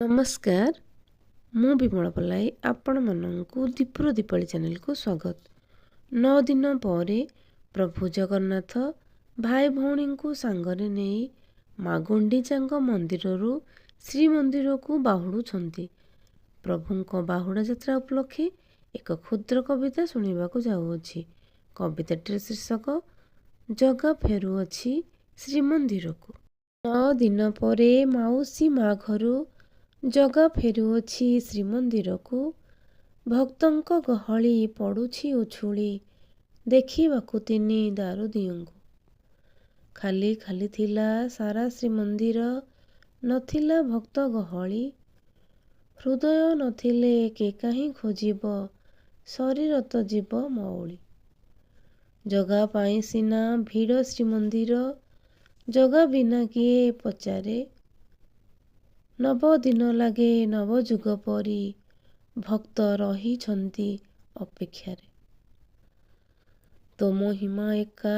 ନମସ୍କାର, ମୁଁ ବିମଳ ପଲାଇ ଆପଣମାନଙ୍କୁ ଦୀପର ଦୀପାଳି ଚ୍ୟାନେଲକୁ ସ୍ୱାଗତ। 9 ଦିନ ପରେ ପ୍ରଭୁ ଜଗନ୍ନାଥ ଭାଇ ଭଉଣୀଙ୍କୁ ସାଙ୍ଗରେ ନେଇ ମା ଗୁଣ୍ଡିଚାଙ୍କ ମନ୍ଦିରରୁ ଶ୍ରୀମନ୍ଦିରକୁ ବାହୁଡ଼ୁଛନ୍ତି। ପ୍ରଭୁଙ୍କ ବାହୁଡ଼ା ଯାତ୍ରା ଉପଲକ୍ଷେ ଏକ କ୍ଷୁଦ୍ର କବିତା ଶୁଣିବାକୁ ଯାଉଅଛି। କବିତାଟିର ଶୀର୍ଷକ ଜଗା ଫେରୁଅଛି ଶ୍ରୀମନ୍ଦିରକୁ। 9 ଦିନ ପରେ ମାଉସୀ ମା ଘରୁ ଜଗା ଫେରୁଅଛି ଶ୍ରୀମନ୍ଦିରକୁ। ଭକ୍ତଙ୍କ ଗହଳି ପଡ଼ୁଛି ଉଛୁଳି, ଦେଖିବାକୁ ତିନି ଦାରୁଦିଅଁଙ୍କୁ। ଖାଲି ଖାଲି ଥିଲା ସାରା ଶ୍ରୀମନ୍ଦିର, ନଥିଲା ଭକ୍ତ ଗହଳି। ହୃଦୟ ନଥିଲେ କେ କାହିଁ ଖୋଜିବ, ଶରୀର ତ ଯିବ ମଉଳି। ଜଗା ପାଇଁ ସିନା ଭିଡ଼ ଶ୍ରୀମନ୍ଦିର, ଜଗା ବିନା କିଏ ପଚାରେ। 9 ଦିନ ଲାଗେ ନବଯୁଗ ପରି, ଭକ୍ତ ରହିଛନ୍ତି ଅପେକ୍ଷାରେ। ତୋ ମହିମା ଏକା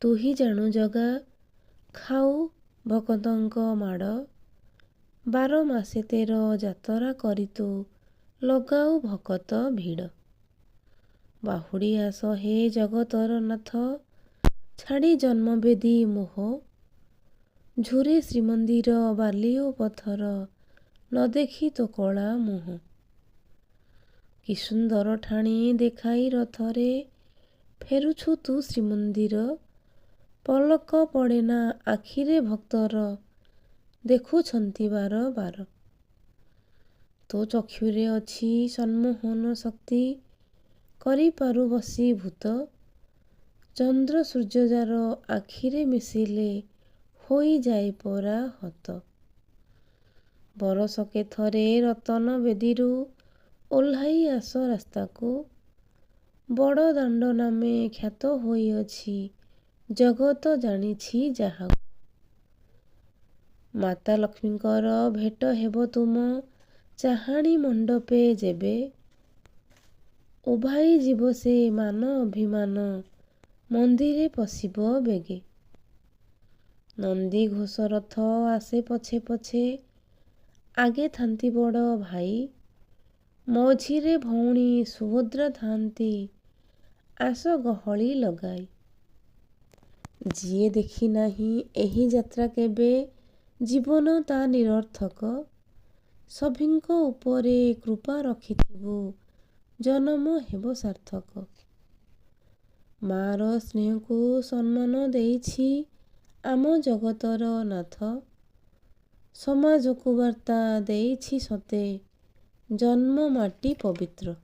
ତୁ ହିଁ ଜାଣୁ ଜଗା, ଖାଉ ଭକ୍ତଙ୍କ ମାଡ଼। 12 ମାସେ 13 ଯାତରା କରି ତୁ, ଲଗାଉ ଭକତ ଭିଡ଼। ବାହୁଡ଼ି ଆସ ହେ ଜଗତର ନାଥ, ଛାଡ଼ି ଜନ୍ମବେଦୀ ମୋହ। ଝୁରେ ଶ୍ରୀମନ୍ଦିର ବାଲି ଓ ପଥର, ନ ଦେଖି ତୋ କଳା ମୁହଁ। କି ସୁନ୍ଦର ଠାଣି ଦେଖାଇ ରଥରେ, ଫେରୁଛୁ ତୁ ଶ୍ରୀମନ୍ଦିର। ପଲକ ପଡ଼େନା ଆଖିରେ ଭକ୍ତର, ଦେଖୁଛନ୍ତି ବାର ବାର। ତୋ ଚକ୍ଷୁରେ ଅଛି ସମ୍ମୋହନ ଶକ୍ତି, କରିପାରୁ ବଶୀଭୂତ। ଚନ୍ଦ୍ର ସୂର୍ଯ୍ୟ ଯାର ଆଖିରେ ମିଶିଲେ, ହୋଇଯାଏ ପରା ହତ। ବରଷକେ ଥରେ ରତନ ବେଦୀରୁ, ଓହ୍ଲାଇ ଆସ ରାସ୍ତାକୁ। ବଡ଼ ଦାଣ୍ଡ ନାମେ ଖ୍ୟାତ ହୋଇଅଛି, ଜଗତ ଜାଣିଛି ଯାହାକୁ। ମାତା ଲକ୍ଷ୍ମୀଙ୍କର ଭେଟ ହେବ ତୁମ, ଚାହାଣି ମଣ୍ଡପେ ଯେବେ। ଉଭାଇ ଯିବ ସେ ମାନ ଅଭିମାନ, ମନ୍ଦିରେ ପଶିବ ବେଗେ। ନନ୍ଦୀ ଘୋଷ ରଥ ଆସେ ପଛେ ପଛେ, ଆଗେ ଥାନ୍ତି ବଡ଼ ଭାଇ। ମଝିରେ ଭଉଣୀ ସୁଭଦ୍ରା ଥାନ୍ତି, ଆସ ଗହଳି ଲଗାଇ। ଯିଏ ଦେଖି ନାହିଁ ଏହି ଯାତ୍ରା କେବେ, ଜୀବନ ତା ନିରର୍ଥକ। ସଭିଙ୍କ ଉପରେ କୃପା ରଖିଥିବୁ, ଜନମ ହେବ ସାର୍ଥକ। ମା'ର ସ୍ନେହକୁ ସମ୍ମାନ ଦେଇଛି, ଆମ ଜଗତର ନାଥ। ସମାଜକୁ ବାର୍ତ୍ତା ଦେଇଛି ସତେ, ଜନ୍ମ ମାଟି ପବିତ୍ର।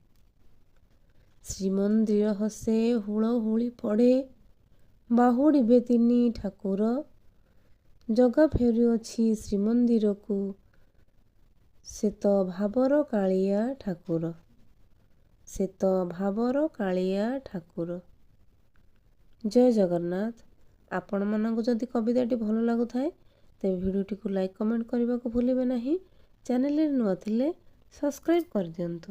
ଶ୍ରୀମନ୍ଦିର ହସେ ହୁଳହୁଳି ପଡ଼େ, ବାହୁଡ଼ିବେ ତିନି ଠାକୁର। ଜଗା ଫେରୁଅଛି ଶ୍ରୀମନ୍ଦିରକୁ, ସେ ତ ଭାବର କାଳିଆ ଠାକୁର। ସେ ତ ଭାବର କାଳିଆ ଠାକୁର। ଜୟ ଜଗନ୍ନାଥ। ଆପଣମାନଙ୍କୁ ଯଦି କବିତାଟି ଭଲ ଲାଗୁଥାଏ, ତେବେ ଭିଡ଼ିଓଟିକୁ ଲାଇକ୍ କମେଣ୍ଟ କରିବାକୁ ଭୁଲିବେ ନାହିଁ। ଚ୍ୟାନେଲରେ ନୂଆ ଥିଲେ ସବସ୍କ୍ରାଇବ୍ କରିଦିଅନ୍ତୁ।